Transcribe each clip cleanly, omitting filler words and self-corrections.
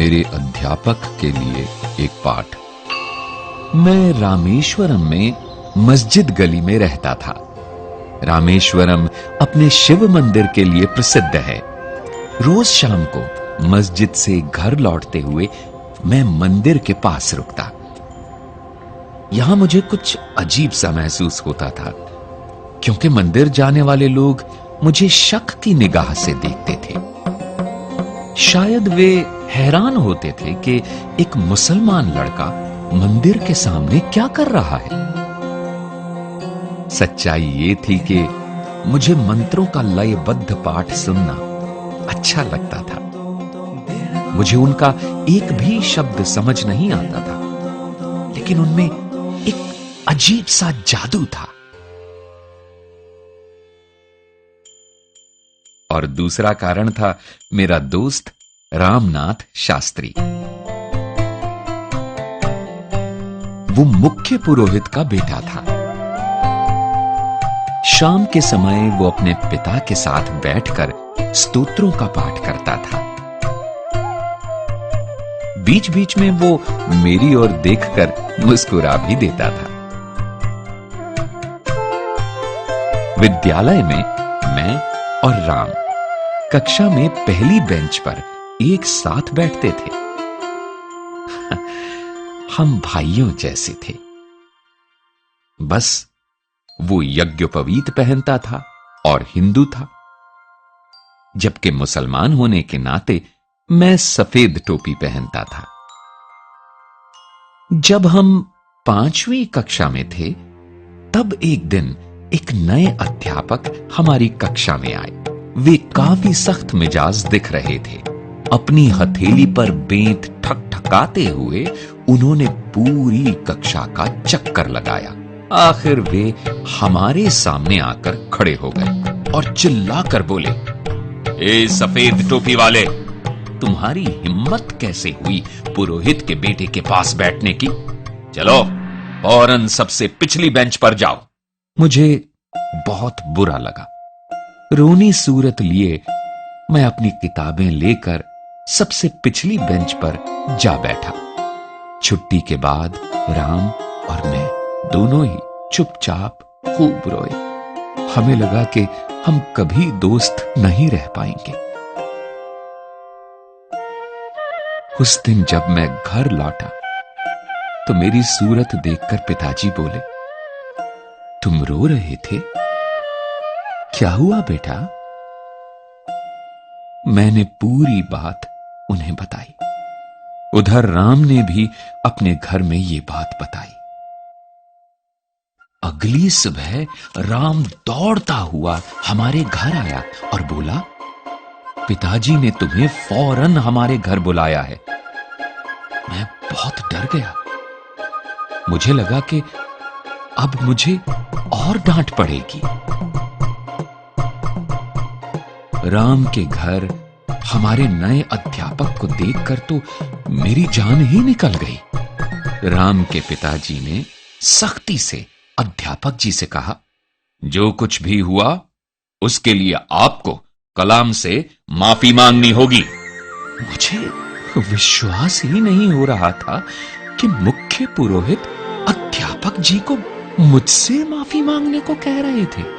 मेरे अध्यापक के लिए एक पाठ। मैं रामेश्वरम में मस्जिद गली में रहता था। रामेश्वरम अपने शिव मंदिर के लिए प्रसिद्ध है। रोज शाम को मस्जिद से घर लौटते हुए मैं मंदिर के पास रुकता। यहां मुझे कुछ अजीब सा महसूस होता था, क्योंकि मंदिर जाने वाले लोग मुझे शक की निगाह से देखते थे। शायद वे हैरान होते थे कि एक मुसलमान लड़का मंदिर के सामने क्या कर रहा है। सच्चाई ये थी कि मुझे मंत्रों का लयबद्ध पाठ सुनना अच्छा लगता था। मुझे उनका एक भी शब्द समझ नहीं आता था, लेकिन उनमें एक अजीब सा जादू था। और दूसरा कारण था मेरा दोस्त रामनाथ शास्त्री। वो मुख्य पुरोहित का बेटा था। शाम के समय वो अपने पिता के साथ बैठकर स्तोत्रों का पाठ करता था। बीच बीच में वो मेरी ओर देखकर मुस्कुरा भी देता था। विद्यालय में मैं और राम कक्षा में पहली बेंच पर एक साथ बैठते थे। हम भाइयों जैसे थे। बस वो यज्ञोपवीत पहनता था और हिंदू था, जबकि मुसलमान होने के नाते मैं सफेद टोपी पहनता था। जब हम 5वीं कक्षा में थे, तब एक दिन एक नए अध्यापक हमारी कक्षा में आए। वे काफी सख्त मिजाज दिख रहे थे। अपनी हथेली पर बेंत ठकठकाते हुए उन्होंने पूरी कक्षा का चक्कर लगाया। आखिर वे हमारे सामने आकर खड़े हो गए और चिल्लाकर बोले, ए सफेद टोपी वाले, तुम्हारी हिम्मत कैसे हुई पुरोहित के बेटे के पास बैठने की? चलो फौरन सबसे पिछली बेंच पर जाओ। मुझे बहुत बुरा लगा। रोनी सूरत लिए मैं अपनी किताबें लेकर सबसे पिछली बेंच पर जा बैठा। छुट्टी के बाद राम और मैं दोनों ही चुपचाप खूब रोए। हमें लगा कि हम कभी दोस्त नहीं रह पाएंगे। उस दिन जब मैं घर लौटा तो मेरी सूरत देखकर पिताजी बोले, तुम रो रहे थे? क्या हुआ बेटा? मैंने पूरी बात उन्हें बताई। उधर राम ने भी अपने घर में ये बात बताई। अगली सुबह राम दौड़ता हुआ हमारे घर आया और बोला, पिताजी ने तुम्हें फौरन हमारे घर बुलाया है। मैं बहुत डर गया। मुझे लगा कि अब मुझे और डांट पड़ेगी। राम के घर हमारे नए अध्यापक को देखकर तो मेरी जान ही निकल गई। राम के पिताजी ने सख्ती से अध्यापक जी से कहा, जो कुछ भी हुआ उसके लिए आपको कलाम से माफी मांगनी होगी। मुझे विश्वास ही नहीं हो रहा था कि मुख्य पुरोहित अध्यापक जी को मुझसे माफी मांगने को कह रहे थे।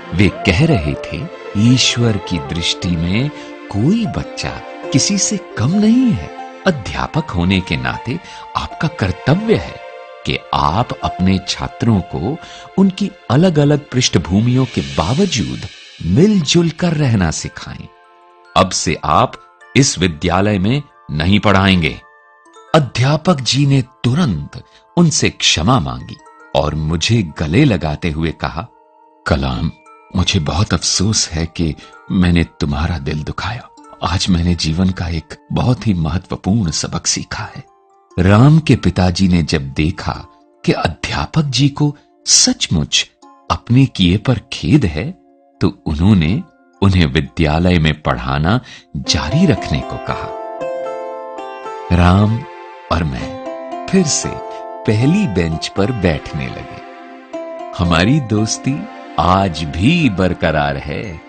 वे कह रहे थे, ईश्वर की दृष्टि में कोई बच्चा किसी से कम नहीं है। अध्यापक होने के नाते आपका कर्तव्य है कि आप अपने छात्रों को उनकी अलग अलग पृष्ठभूमियों के बावजूद मिलजुल कर रहना सिखाएं। अब से आप इस विद्यालय में नहीं पढ़ाएंगे। अध्यापक जी ने तुरंत उनसे क्षमा मांगी और मुझे गले लगाते हुए कहा, कलाम, मुझे बहुत अफसोस है कि मैंने तुम्हारा दिल दुखाया। आज मैंने जीवन का एक बहुत ही महत्वपूर्ण सबक सीखा है। राम के पिताजी ने जब देखा कि अध्यापक जी को सचमुच अपने किए पर खेद है, तो उन्होंने उन्हें विद्यालय में पढ़ाना जारी रखने को कहा। राम और मैं फिर से पहली बेंच पर बैठने लगे। हमारी दोस्ती आज भी बरकरार है।